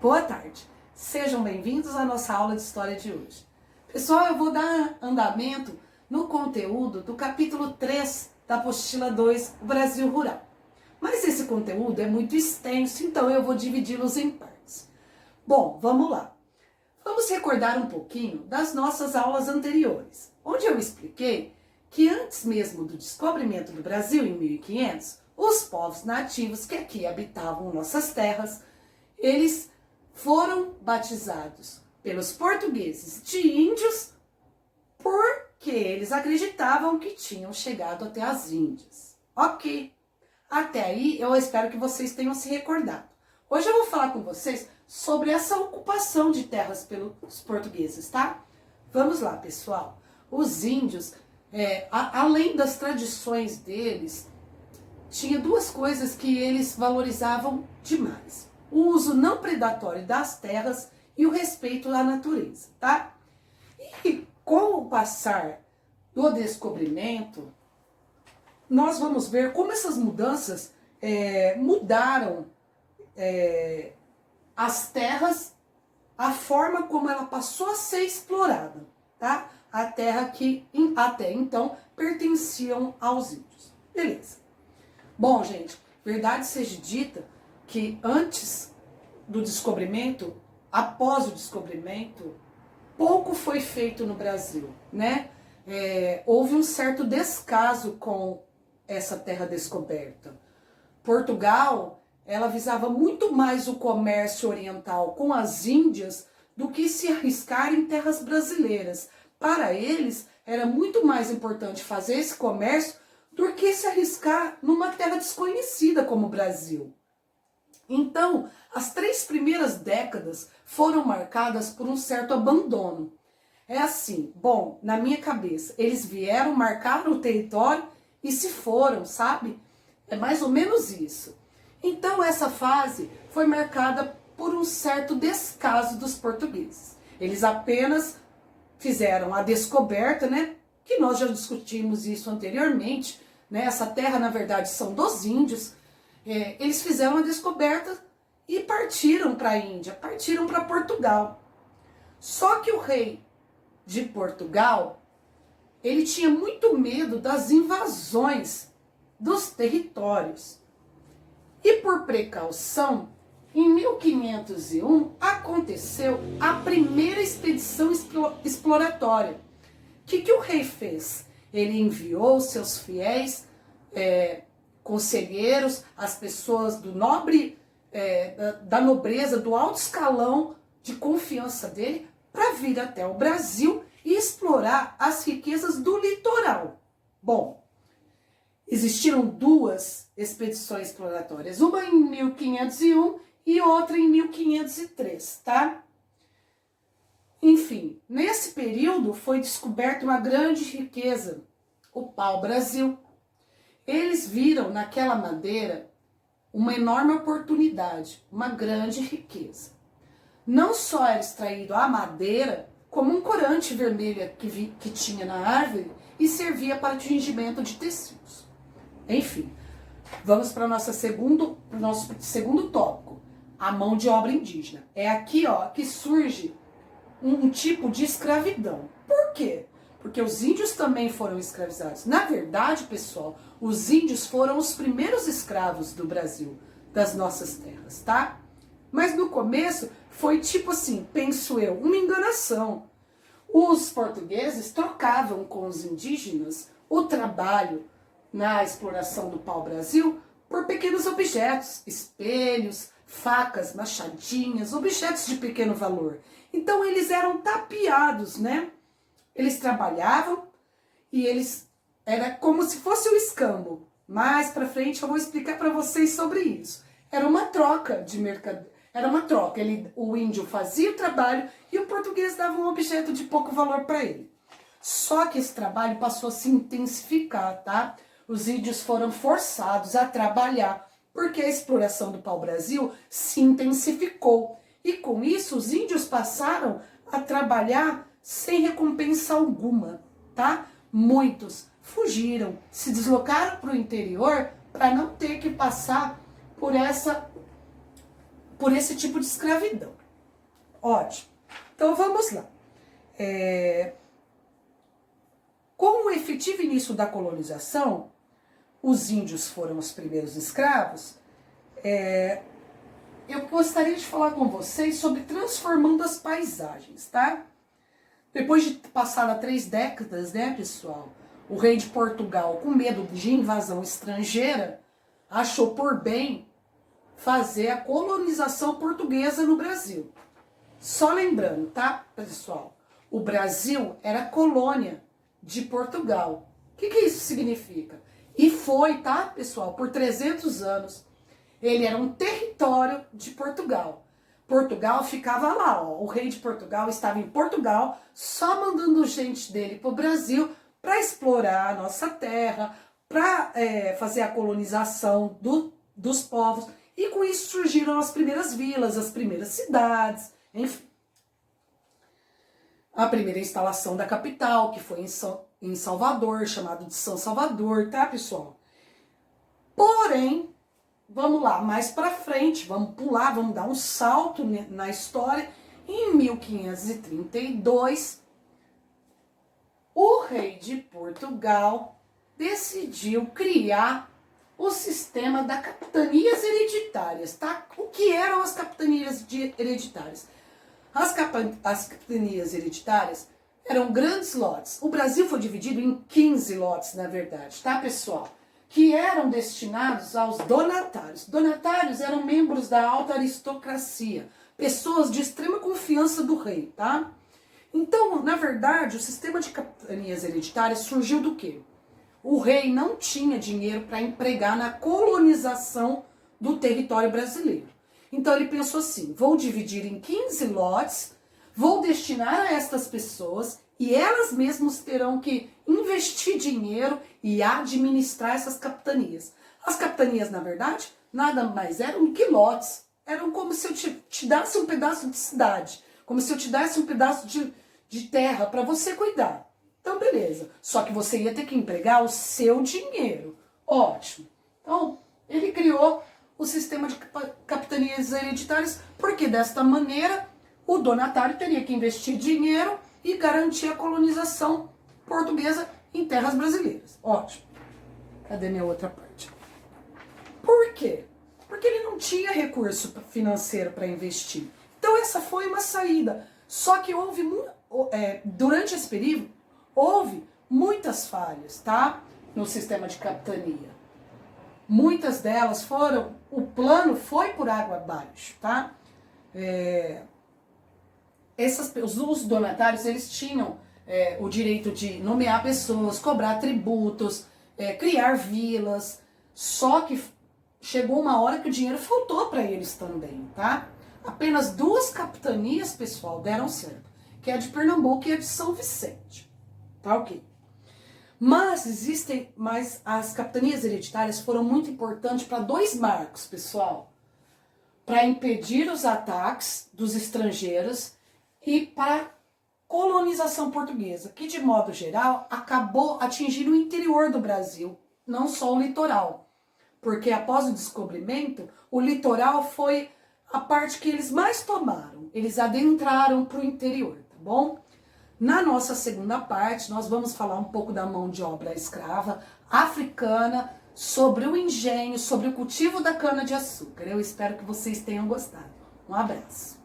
Boa tarde, sejam bem-vindos à nossa aula de história de hoje. Pessoal, eu vou dar andamento no conteúdo do capítulo 3 da apostila 2, o Brasil Rural. Mas esse conteúdo é muito extenso, então eu vou dividi-los em partes. Bom, vamos lá. Vamos recordar um pouquinho das nossas aulas anteriores, onde eu expliquei que antes mesmo do descobrimento do Brasil em 1500, os povos nativos que aqui habitavam nossas terras, eles foram batizados pelos portugueses de índios porque eles acreditavam que tinham chegado até as Índias. Ok, até aí eu espero que vocês tenham se recordado. Hoje eu vou falar com vocês sobre essa ocupação de terras pelos portugueses, tá? Vamos lá, pessoal. Os índios, além das tradições deles, tinha duas coisas que eles valorizavam demais: o uso não predatório das terras e o respeito à natureza, tá? E com o passar do descobrimento, nós vamos ver como essas mudanças mudaram as terras, a forma como ela passou a ser explorada, tá? A terra que até então pertenciam aos índios. Beleza. Bom, gente, verdade seja dita que antes do descobrimento, após o descobrimento, pouco foi feito no Brasil, né? Houve um certo descaso com essa terra descoberta. Portugal, ela visava muito mais o comércio oriental com as Índias do que se arriscar em terras brasileiras. Para eles, era muito mais importante fazer esse comércio do que se arriscar numa terra desconhecida como o Brasil. Então, as 3 primeiras décadas foram marcadas por um certo abandono. É assim, bom, na minha cabeça, eles vieram, marcaram o território e se foram, sabe? É mais ou menos isso. Então, essa fase foi marcada por um certo descaso dos portugueses. Eles apenas fizeram a descoberta, né? Que nós já discutimos isso anteriormente, né? Essa terra, na verdade, são dos índios. Eles fizeram a descoberta e partiram para a Índia, partiram para Portugal. Só que o rei de Portugal, ele tinha muito medo das invasões dos territórios. E por precaução, em 1501 aconteceu a primeira expedição exploratória. O que o rei fez? Ele enviou seus fiéis conselheiros, as pessoas do nobre, da nobreza, do alto escalão de confiança dele, para vir até o Brasil e explorar as riquezas do litoral. Bom, existiram 2 expedições exploratórias, uma em 1501 e outra em 1503, tá? Enfim, nesse período foi descoberta uma grande riqueza, o pau-brasil. Eles viram naquela madeira uma enorme oportunidade, uma grande riqueza. Não só era extraído a madeira, como um corante vermelho que tinha na árvore e servia para tingimento de tecidos. Enfim, vamos para o nosso segundo tópico, a mão de obra indígena. É aqui, ó, que surge um tipo de escravidão. Por quê? Porque os índios também foram escravizados. Na verdade, pessoal, os índios foram os primeiros escravos do Brasil, das nossas terras, tá? Mas no começo foi tipo assim, penso eu, uma enganação. Os portugueses trocavam com os indígenas o trabalho na exploração do pau-brasil por pequenos objetos, espelhos, facas, machadinhas, objetos de pequeno valor. Então eles eram tapeados, né? Eles trabalhavam e era como se fosse o escambo. Mais para frente eu vou explicar para vocês sobre isso. Era uma troca de mercadoria. Era uma troca. O índio fazia o trabalho e o português dava um objeto de pouco valor para ele. Só que esse trabalho passou a se intensificar, tá? Os índios foram forçados a trabalhar porque a exploração do pau-brasil se intensificou. E com isso os índios passaram a trabalhar sem recompensa alguma, tá? Muitos fugiram, se deslocaram para o interior para não ter que passar por por esse tipo de escravidão. Ótimo. Então vamos lá. Com o efetivo início da colonização, os índios foram os primeiros escravos. Eu gostaria de falar com vocês sobre transformando as paisagens, tá? Depois de passar 3 décadas, né, pessoal, o rei de Portugal, com medo de invasão estrangeira, achou por bem fazer a colonização portuguesa no Brasil. Só lembrando, tá, pessoal? O Brasil era colônia de Portugal. O que isso significa? E foi, tá, pessoal, por 300 anos. Ele era um território de Portugal. Portugal ficava lá, ó. O rei de Portugal estava em Portugal, só mandando gente dele para o Brasil para explorar a nossa terra, para fazer a colonização dos povos. E com isso surgiram as primeiras vilas, as primeiras cidades, enfim. A primeira instalação da capital, que foi em Salvador, chamado de São Salvador, tá, pessoal? Porém, vamos lá, mais para frente, vamos pular, vamos dar um salto na história. Em 1532, o rei de Portugal decidiu criar o sistema das capitanias hereditárias, tá? O que eram as capitanias hereditárias? As capitanias hereditárias eram grandes lotes. O Brasil foi dividido em 15 lotes, na verdade, tá, pessoal? Que eram destinados aos donatários. Donatários eram membros da alta aristocracia, pessoas de extrema confiança do rei, tá? Então, na verdade, o sistema de capitanias hereditárias surgiu do quê? O rei não tinha dinheiro para empregar na colonização do território brasileiro. Então ele pensou assim, vou dividir em 15 lotes, vou destinar a estas pessoas e elas mesmas terão que investir dinheiro e administrar essas capitanias. As capitanias, na verdade, nada mais eram que lotes. Eram como se eu te desse um pedaço de cidade, como se eu te desse um pedaço de terra para você cuidar. Então, beleza. Só que você ia ter que empregar o seu dinheiro. Ótimo. Então, ele criou o sistema de capitanias hereditárias, porque desta maneira o donatário teria que investir dinheiro e garantir a colonização portuguesa em terras brasileiras. Ótimo. Cadê minha outra parte? Por quê? Porque ele não tinha recurso financeiro para investir. Então essa foi uma saída. Só que durante esse período, houve muitas falhas, tá? No sistema de capitania. Muitas delas o plano foi por água abaixo, tá? Os donatários, eles tinham o direito de nomear pessoas, cobrar tributos, criar vilas, só que chegou uma hora que o dinheiro faltou para eles também, tá? Apenas 2 capitanias, pessoal, deram certo, que é a de Pernambuco e a de São Vicente, tá ok? Mas as capitanias hereditárias foram muito importantes para 2 marcos, pessoal. Para impedir os ataques dos estrangeiros e para a colonização portuguesa, que de modo geral acabou atingindo o interior do Brasil, não só o litoral. Porque após o descobrimento, o litoral foi a parte que eles mais tomaram. Eles adentraram para o interior, tá bom? Na nossa segunda parte, nós vamos falar um pouco da mão de obra escrava africana, sobre o engenho, sobre o cultivo da cana-de-açúcar. Eu espero que vocês tenham gostado. Um abraço.